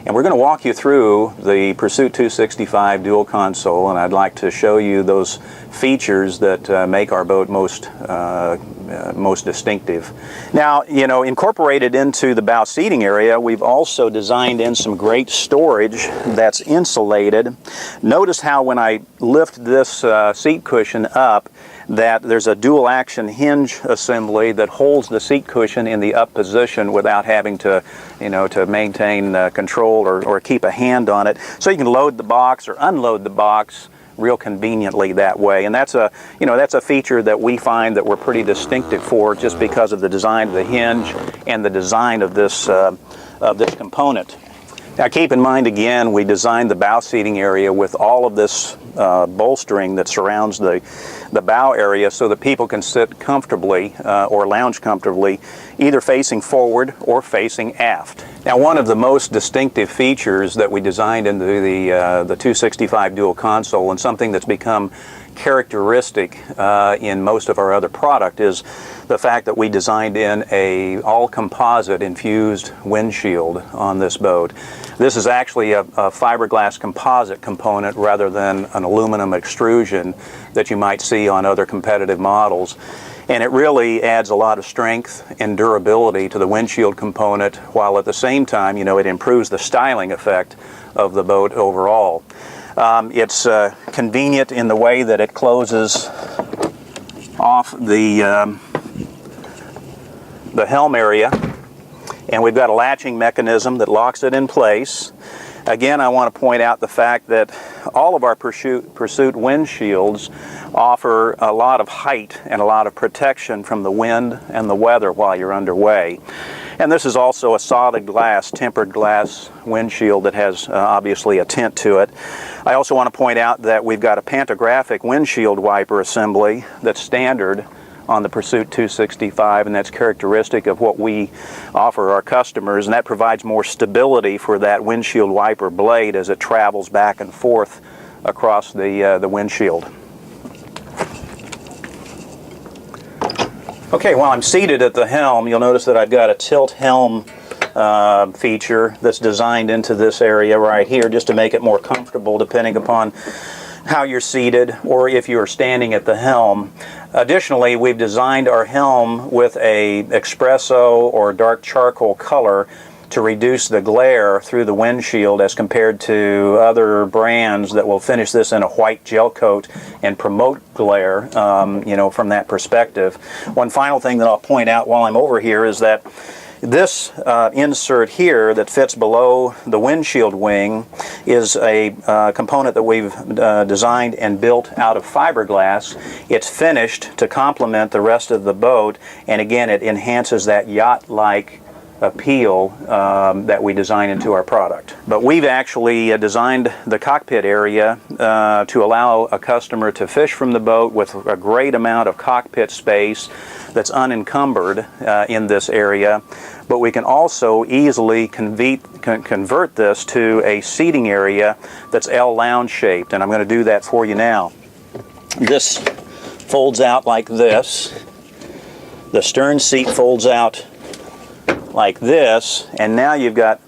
And we're going to walk you through the Pursuit 265 dual console, and I'd like to show you those features that make our boat most distinctive. Now, you know, incorporated into the bow seating area, we've also designed in some great storage that's insulated. Notice how when I lift this seat cushion up, that there's a dual action hinge assembly that holds the seat cushion in the up position without having to, you know, to maintain control or keep a hand on it. So you can load the box or unload the box real conveniently that way. And that's a, you know, that's a feature that we find that we're pretty distinctive for, just because of the design of the hinge and the design of this component. Now keep in mind, again, we designed the bow seating area with all of this bolstering that surrounds the bow area so that people can sit comfortably or lounge comfortably, either facing forward or facing aft. Now, one of the most distinctive features that we designed into the 265 dual console, and something that's become characteristic in most of our other product, is the fact that we designed in a all-composite infused windshield on this boat. This is actually a fiberglass composite component rather than an aluminum extrusion that you might see on other competitive models. And it really adds a lot of strength and durability to the windshield component, while at the same time, you know, it improves the styling effect of the boat overall. It's convenient in the way that it closes off the helm area, and we've got a latching mechanism that locks it in place. Again, I want to point out the fact that all of our Pursuit windshields offer a lot of height and a lot of protection from the wind and the weather while you're underway. And this is also a solid glass, tempered glass windshield that has obviously a tint to it. I also want to point out that we've got a pantographic windshield wiper assembly that's standard on the Pursuit 265, and that's characteristic of what we offer our customers, and that provides more stability for that windshield wiper blade as it travels back and forth across the windshield. Okay, while I'm seated at the helm, you'll notice that I've got a tilt helm feature that's designed into this area right here, just to make it more comfortable depending upon how you're seated or if you're standing at the helm. Additionally, we've designed our helm with a espresso or dark charcoal color to reduce the glare through the windshield as compared to other brands that will finish this in a white gel coat and promote glare, you know, from that perspective. One final thing that I'll point out while I'm over here is that this insert here that fits below the windshield wing is a component that we've designed and built out of fiberglass. It's finished to complement the rest of the boat, and again, it enhances that yacht-like appeal that we design into our product. But we've actually designed the cockpit area to allow a customer to fish from the boat with a great amount of cockpit space that's unencumbered in this area. But we can also easily convert this to a seating area that's L-lounge shaped, and I'm going to do that for you now. This folds out like this. The stern seat folds out like this, and now you've got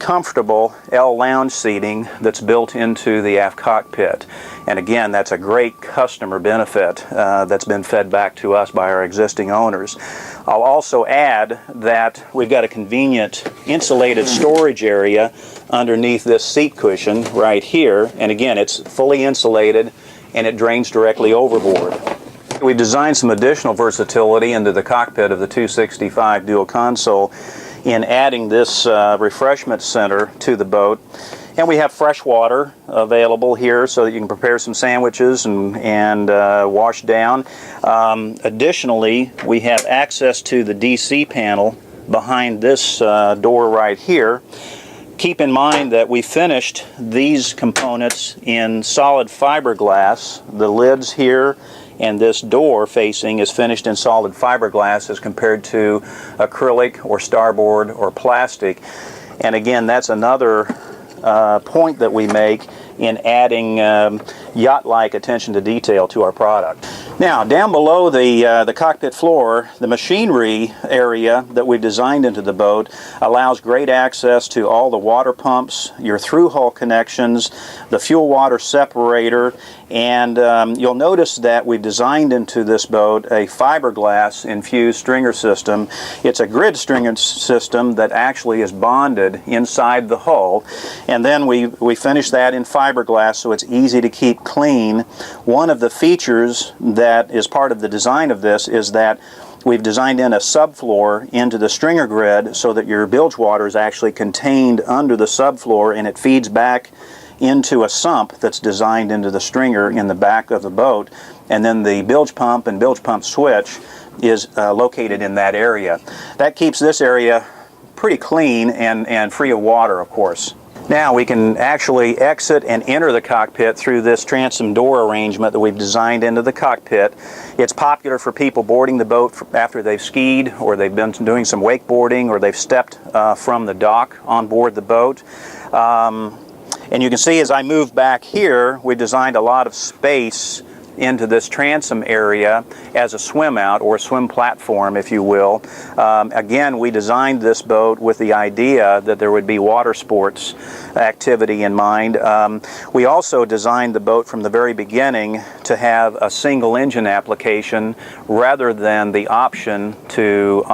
comfortable L-lounge seating that's built into the aft cockpit. And again, that's a great customer benefit that's been fed back to us by our existing owners. I'll also add that we've got a convenient insulated storage area underneath this seat cushion right here, and again, it's fully insulated and it drains directly overboard. We've designed some additional versatility into the cockpit of the 265 dual console in adding this refreshment center to the boat. And we have fresh water available here so that you can prepare some sandwiches and wash down. Additionally, we have access to the DC panel behind this door right here. Keep in mind that we finished these components in solid fiberglass. The lids here and this door facing is finished in solid fiberglass as compared to acrylic or starboard or plastic. And again, that's another point that we make in adding yacht-like attention to detail to our product. Now, down below the cockpit floor, the machinery area that we've designed into the boat allows great access to all the water pumps, your through-hull connections, the fuel-water separator, and you'll notice that we've designed into this boat a fiberglass infused stringer system. It's a grid stringer system that actually is bonded inside the hull, and then we finish that in fiberglass so it's easy to keep clean. One of the features that is part of the design of this is that we've designed in a subfloor into the stringer grid so that your bilge water is actually contained under the subfloor and it feeds back into a sump that's designed into the stringer in the back of the boat, and then the bilge pump and bilge pump switch is located in that area. That keeps this area pretty clean and free of water, of course. Now we can actually exit and enter the cockpit through this transom door arrangement that we've designed into the cockpit. It's popular for people boarding the boat after they've skied, or they've been doing some wakeboarding, or they've stepped from the dock on board the boat. And you can see as I move back here, we designed a lot of space into this transom area as a swim out, or a swim platform, if you will. Again, we designed this boat with the idea that there would be water sports activity in mind. We also designed the boat from the very beginning to have a single engine application rather than the option to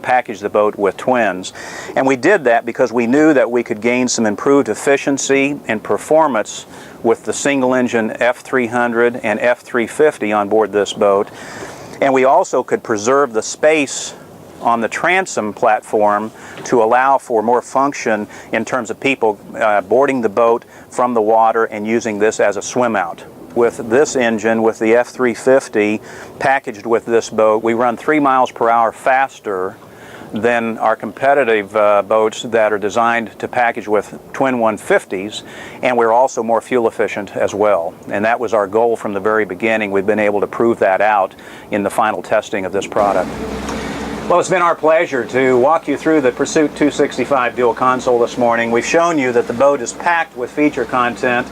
package the boat with twins. And we did that because we knew that we could gain some improved efficiency and performance with the single engine F300 and F350 on board this boat. And we also could preserve the space on the transom platform to allow for more function in terms of people boarding the boat from the water and using this as a swim out. With this engine, with the F350 packaged with this boat, we run 3 miles per hour faster than our competitive boats that are designed to package with twin 150s, and we're also more fuel efficient as well. And that was our goal from the very beginning. We've been able to prove that out in the final testing of this product. Well, it's been our pleasure to walk you through the Pursuit 265 dual console this morning. We've shown you that the boat is packed with feature content.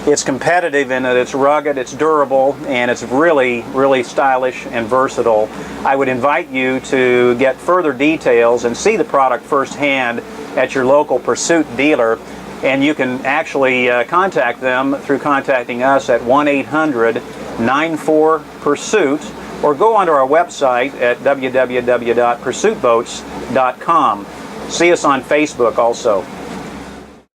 It's competitive in that it's rugged, it's durable, and it's really, really stylish and versatile. I would invite you to get further details and see the product firsthand at your local Pursuit dealer, and you can actually contact them through contacting us at 1-800-94-PURSUIT, or go onto our website at www.pursuitboats.com. See us on Facebook also.